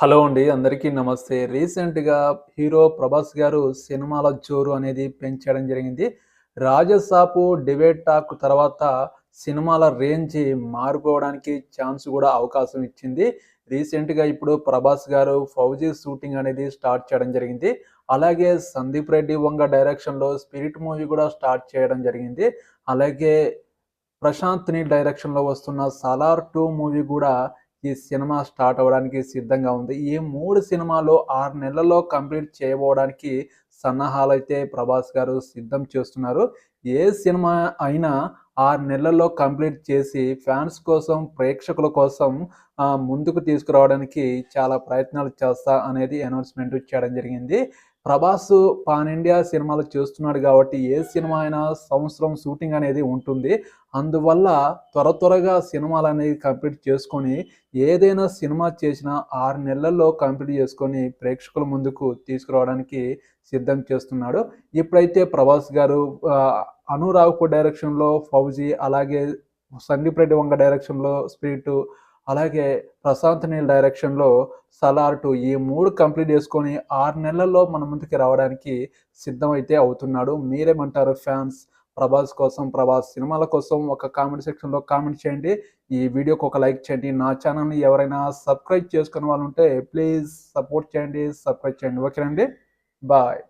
Hello అండి. అందరికీ నమస్తే. రీసెంట్‌గా హీరో 'ప్రభాస్' గారు సినిమాల జోరు అనేది పెంచేయడం జరిగింది. 'రాజసాబు', 'డిబేట్ టాక్' తర్వాత సినిమాల రేంజ్ మారిపోవడానికి ఛాన్స్ గూడా అవకాశం ఇచ్చింది. రీసెంట్‌గా ఇప్పుడు 'ప్రభాస్' గారు 'ఫౌజీ' షూటింగ్ అనేది స్టార్ట్ చేయడం జరిగింది. అలాగే 'సందీప్ రెడ్డి వంగ' డైరెక్షన్‌లో 'స్పిరిట్' మూవీ గూడా స్టార్ట్ చేయడం జరిగింది. అలాగే ప్రశాంత్ నీల్ డైరెక్షన్‌లో వస్తున్న 'సలార్ 2' మూవీ గూడా ఈ సినిమా స్టార్ట్ అవ్వడానికి సిద్ధంగా ఉంది. ఈ 3 సినిమాలు 6 నెలల్లో కంప్లీట్ చేయబోవడానికి సన్నాహాలైతే ప్రభాస్ గారు సిద్ధం చేస్తున్నారు. ఏ సినిమా అయినా 6 నెలల్లో కంప్లీట్ చేసి ఫ్యాన్స్ కోసం, ప్రేక్షకుల కోసం ముందుకు తీసుకురావడానికి చాలా ప్రయత్నాలు చేస్తా అనేది అనౌన్స్‌మెంట్ చేయడం జరిగింది. ప్రభాసు పాన్ ఇండియా సినిమాలు చేస్తున్నాడు గాబట్టి, ఏ సినిమా అయినా సంవత్సరం షూటింగ్ అనేది ఉంటుంది. అందువల్ల త్వరగా సినిమాలనేవి కంప్లీట్ చేసుకొని, ఏదైనా సినిమా చేసినా 6 నెలల్లో కంప్లీట్ చేసుకొని, ప్రేక్షకుల ముందుకు తీసుకురావడానికి సిద్ధం చేస్తున్నాడు. ఇప్పుడైతే ప్రభాస్ గారు 'అను రావిపూడి' డైరెక్షన్‌లో 'ఫౌజీ' అలాగే 'సందీప్ రెడ్డి వంగ' డైరెక్షన్‌లో 'స్పిరిట్' అలాగే ప్రశాంత్ నీల్ డైరెక్షన్‌లో 'సలార్ 2' ఈ 3 కంప్లీట్ చేసుకొని 6 నెలల్లో మన ముందుకి రావడానికి సిద్ధమైతే అవుతున్నాడు. మీరేమంటారు ఫ్యాన్స్? ప్రభాస్ కోసం, ప్రభాస్ సినిమాల కోసం ఒక కామెంట్ సెక్షన్‌లో కామెంట్ చేయండి. ఈ వీడియోకి ఒక లైక్ చేయండి. నా ఛానెల్‌ని ఎవరైనా సబ్స్క్రైబ్ చేసుకునే వాళ్ళుంటే ప్లీజ్ సపోర్ట్ చేయండి, సబ్స్క్రైబ్ చేయండి. ఓకేనండి. బాయ్.